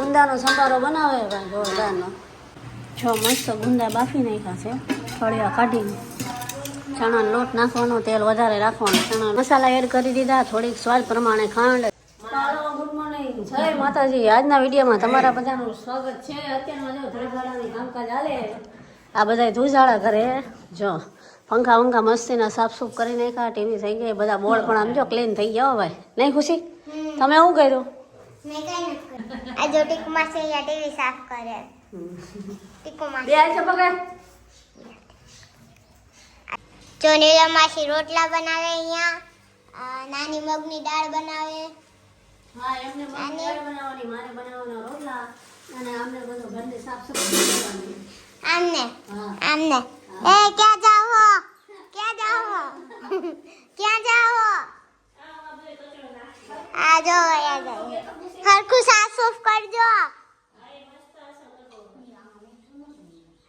ગુંદાનો સંભારો બનાવે ભાઈ જોરદારનો. જો મસ્ત ગુંદા બાફી નાખ્યા છે, ફળિયા કાઢીને. ચણાનો લોટ નાખવાનો, તેલ વધારે રાખવાનું, ચણા મસાલા એડ કરી દીધા, થોડીક સ્વાદ પ્રમાણે ખાંડ. ગુડ મોર્નિંગ, જય માતાજી. આજના વિડીયોમાં તમારા બધાનું સ્વાગત છે. અત્યારમાં જો ધૂળઝાડાની કામકાજ ચાલે. આ બધા ધૂળઝાડા કરે. જો પંખા મસ્તીના સાફ કરી નાખ્યા, ટીવી થઈ ગઈ, બધા બોર્ડ પણ આમ જો ક્લીન થઈ ગયા ભાઈ. નહીં ખુશી? તમે શું કર્યું? મેં કઈ નથી કર્યું. આ જો ટીકુમા છે અહીંયા ટીવી સાફ કરે. ટીકુમા બે આઈ છે પકડ. જો નીલમ માસી રોટલા બનાવે અહીંયા, નાની મગની દાળ બનાવે. હા, એમને મગની દાળ બનાવવાની, મારે બનાવવાના રોટલા, અને આમને બધું ઘરની સાફ સફાઈ કરવાની. આમને હા આમને એ ક્યાં જાઓ? ક્યાં જાઓ? ક્યાં જાઓ? આ જો અહીંયા જાય. હરખું સાફ સુફ કરજો.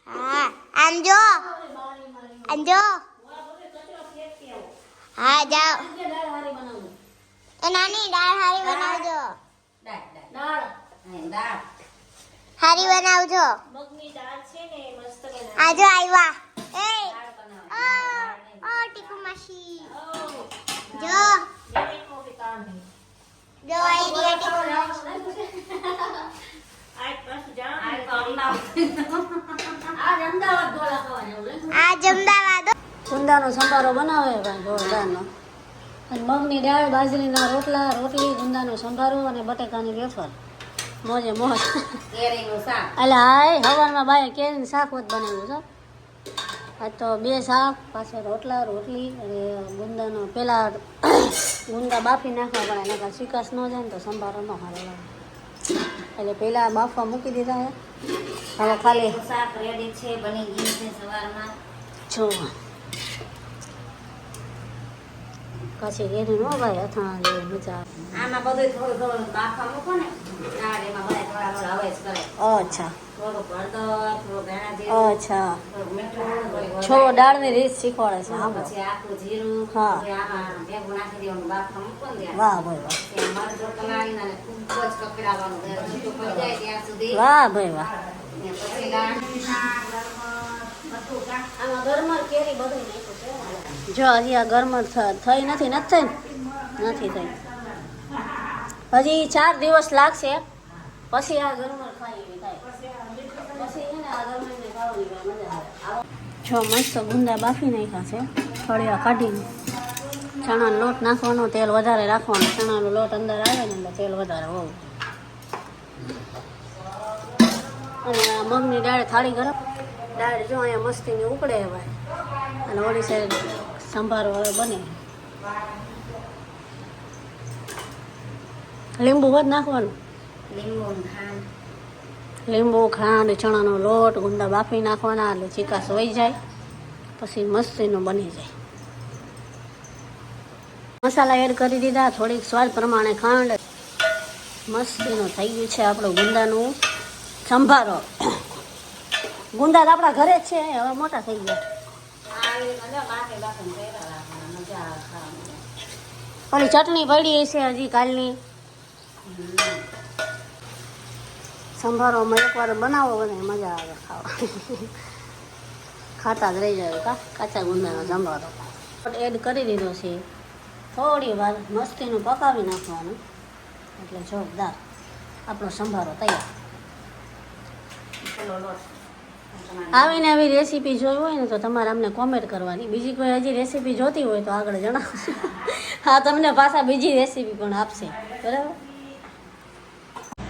હા આમ જો, આમ જો. હા જાઓ. એ નાની દાળ હારી બનાવજો. હારી બનાવજો. આજો આવ્યા. એ ઓ ટીકુ માસી જો જો આવી ગયા ટીકુ આજ અમદાવાદ ગુંદાનો સંભારો બનાવે ભાઈ જોરદારનો. અને મગની દાળ, બાજરીના રોટલા, રોટલી, ગુંદાનો સંભારો અને બટેકાની વેફર. મોજે મોજ. એટલે હાય સવારમાં બાય કેરીનું શાક હોત બનાવ્યું છે. આ તો 2 શાક, પાછળ રોટલા, રોટલી અને ગુંદાનો પેલા ગુંદા બાફી નાખવા પડે, નકર ચીકાશ ન જાય ને તો સંભારો ન સારો લાગે. એટલે પેલા બાફવા મૂકી દીધા છે. હવે ખાલી શાક રેડી છે, બની ગયું છે સવારમાં. જો કાચી કેરી નો ભાઈ અથાણા જેવું મજા આવે. આમાં બધું થોડું બાફા મૂકો ને દાળ, એમાં બધા થોડા હવેસ કરે. અચ્છા થોડુંક હળદર, થોડુંક ધાણા જીરું, અચ્છા. થોડુંક મીઠું, થોડીક છો દાળની રીત શીખવાડે છે. હા ભાઈ. પછી આખું જીરું, હા. પછી આમાં ભેગું નાખી દેવાનું, બાફા મૂકો ને ત્યાં. વાહ ભાઈ વાહ. ત્યાં મરચું પલાળીને અને ખૂબ જ કકડાવવાનું, છૂટું પડી જાય ત્યાં સુધી. વાહ ભાઈ વાહ. ને પછી બધું કાઢ. આમાં ગરમર કેરી બધું નાખ્યું છે. જો હજી આ ગરમર થઈ નથી ને? નથી થઈ. હજી 4 દિવસ લાગશે, પછી આ ગરમર ખાઈ એવી થાય. પછી છે ને આ ગરમને ખાવાની મજા આવે. જો મસ્ત ગુંદા બાફી નાખ્યા છે, ફળિયા કાઢીને. ચણાનો લોટ નાખવાનો, તેલ વધારે રાખવાનું. ચણાનો લોટ અંદર આવે ને એટલે તેલ વધારે હોવું. અને આ મગની દાળ થાળી ગરમ. દાળ જો અહીંયા મસ્તીની ઉકળે ભાઈ. અને ઓલી સાઈડ સંભારો હવે બને. લીંબુ વધ નાખવાનું. લીંબુ, ખાંડ, ચણાનો લોટ, ગુંદા બાફી નાખવાના એટલે ચીકાશ વહી જાય. પછી મસ્તીનું બની જાય. મસાલા એડ કરી દીધા, થોડીક સ્વાદ પ્રમાણે ખાંડ. મસ્તીનું થઈ ગયું છે આપણું ગુંદાનું સંભારો. ગુંદા તો આપણા ઘરે જ છે, હવે મોટા થઈ ગયા. ઓલી ચટણી પડી છે હજી કાલની. સંભારોમાં એકવાર બનાવો ને મજા આવે ખાવા. ખાતા જ રહી જાય કાચા ગુંદાનો સંભારો. એડ કરી દીધો છે, થોડી વાર મસ્તીનું પકાવી નાખવાનું એટલે જોરદાર આપણો સંભારો તૈયાર. આવીને આવી રેસીપી જોઈ હોય ને તો તમારે અમને કોમેન્ટ કરવાની. બીજી કોઈ હજી રેસીપી જોતી હોય તો આગળ જણાવશે. હા, તમને પાછા બીજી રેસીપી પણ આપશે. બરાબર.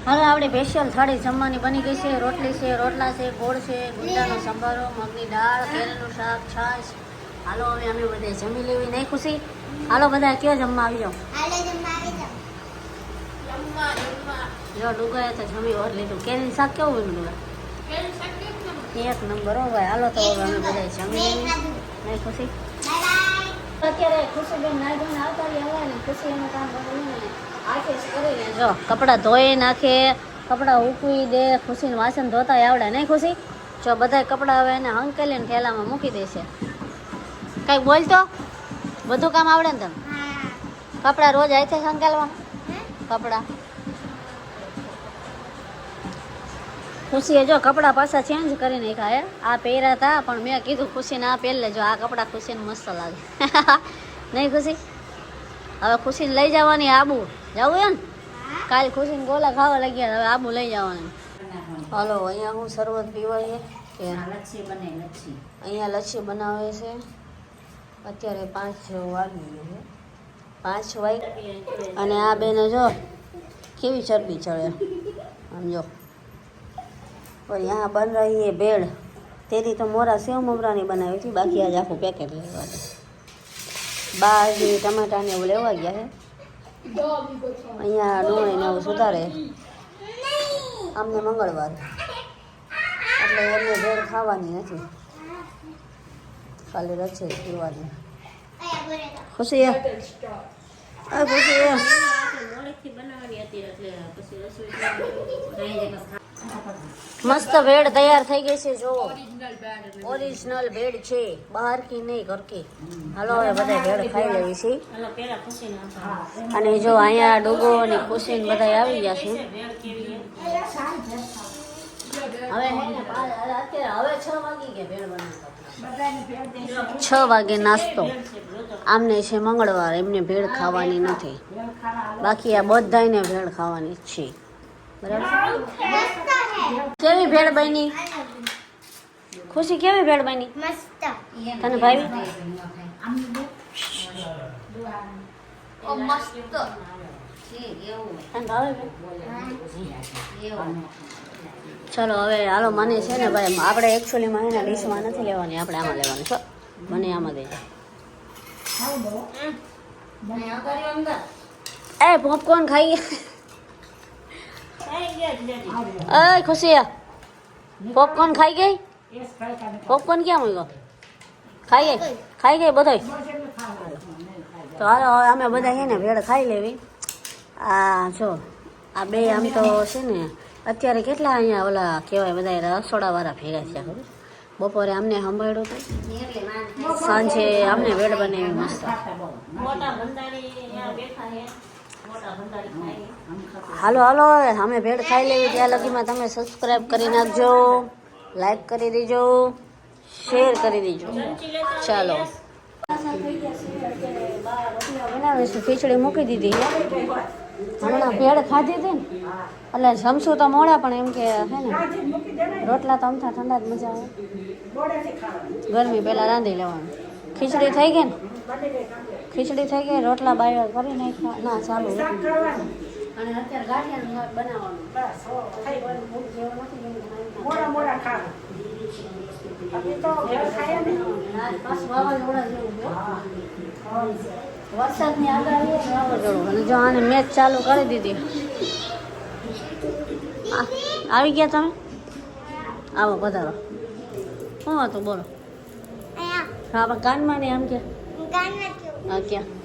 હવે આપણે સ્પેશિયલ થાળી જમવાની બની ગઈ છે. રોટલી છે, રોટલા છે, ગોળ છે, ગુંદાનો સંભારો, મગની દાળ, કેરીનું શાક, છાશ. હાલો હવે અમે બધા જમી લેવી. નહીં ખુશી? હાલો બધા કયો જમવા આવી જાઓ. હાલો જમવા આવી જાઓ. જો ડુગાએ તો જમી ઓર લીધું. કેરીનું શાક કેવું બન્યું ડુગા? એક નંબર હો ભાઈ. હાલો તો હવે અમે બધા જમી લેવી. નહીં ખુશી? અત્યારે ખુશીબેન નાઈ ધોઈને આવતા રહ્યા ને ખુશી એનું કામ કરીને આખેશ કરીને જો કપડાં ધોઈ નાખે, કપડાં ઉકવી દે. ખુશીને વાસણ ધોતા આવડે. નહીં ખુશી? જો બધા કપડાં હવે એને હંકેલીને થેલામાં મૂકી દેશે. કંઈક બોલતો બધું કામ આવડે ને તમે? કપડાં રોજ આઈ છે હંકેલવા? કપડાં ખુશીએ જો કપડાં પાછા ચેન્જ કરી નાખ્યા હે. આ પહેર્યા હતા પણ મેં કીધું ખુશીને આ પહેરી લેજો, આ કપડાં ખુશીને મસ્ત લાગે. નહીં ખુશી? હવે ખુશીને લઈ જવાની આબુ જવું હે ને? કાલે ખુશીને ગોલા ખાવા લાગ્યા, હવે આબુ લઈ જવાની. હાલો અહીંયા હું શરબત પીવાય કે લચ્છી બને લચ્છી. અહીંયા લચ્છી બનાવે છે. અત્યારે 5 વાગી ગયું છે, 5 વાગી. અને આ બેને જો કેવી ચરબી ચડે આમ જો. और यहाँ बन रही है भेड़. तेरी तो मोरा सेव ममरानी बनाई थी, बाकी आज आखो पैकेट लेवा दे. बाजी टमाटा ने એવું લેવા ગયા છે. અહીંયા ડુંગળી ને એવું સુધારે. અમને મંગળવાર એટલે એમને ભેળ ખાવાની નથી, ખાલી રચે પીવાની. ખુશી ખુશી મસ્ત ભેળ તૈયાર થઈ ગઈ છે. જો ઓરિજિનલ ભેળ છે, બહાર કી નહીં ઘર કી. હાલો હવે બધા ભેળ ખાઈ લેવી છે. અને જો અહીંયા ડુગો અને ખુશી ને બધા આવી ગયા છે. હવે અત્યારે 6 વાગી ગયા ભેળ બનાવતા. 6 વાગે નાસ્તો. આમને છે મંગળવાર, એમને ભેળ ખાવાની નથી, બાકી આ બધાને ભેળ ખાવાની છે. બરાબર? કેવી ભેળ બની ખુશી? કેવી ભેળ બની? મસ્ત. તને ભાઈ? ચલો હવે હાલો. મને છે ને ભાઈ આપણે એકચ્યુઅલીમાં એના ડીશમાં નથી લેવાની, આપણે આમાં લેવાની છો. મને આમાં દેજો. એ પોપકોર્ન ખાઈ એ ખુશી પોપકોર્ન ખાઈ ગઈ? પોપકોર્ન ક્યાં મૂક્યો? ખાઈ ગઈ બધો. તો હાલો હવે અમે બધા છે ને ભેળ ખાઈ લેવી. આ જો આ બે આમ તો છે ને અત્યારે કેટલા અહીંયા ઓલા કહેવાય બધા રસોડાવાળા ભેગા છે. ખબર બપોરે અમને સંભાળ્યું હતું, સાંજે અમને ભેળ બનાવી મસ્ત. હાલો હાલો અમે ભેળ ખાઈ લેવી. ત્યાં લગીમાં તમે સબસ્ક્રાઈબ કરી નાખજો, લાઈક કરી દેજો, શેર કરી દેજો. ચાલો બનાવીશું. ખીચડી મૂકી દીધી. હમણાં ભેળ ખાધી હતી ને એટલે જમશું તો મોડા, પણ એમ કે હે ને રોટલા તો અમથા ઠંડા જ મજા આવે. ગરમી પહેલાં રાંધી લેવાનું. ખીચડી થઈ ગઈ ને? ખીચડી થઈ ગઈ, રોટલા બાય કરી નાખ્યા. ના ચાલુ. અને અત્યારે ગાંઠિયા બનાવવાનું. વરસાદની આગાહી વાવાઝોડું. અને જો આને મેચ ચાલુ કરી દીધી. આવી ગયા તમે? આવો પધારો. શું હતું બોલો? હા કાનમાં ને આમ કે ગાનમાં હા ક્યાં?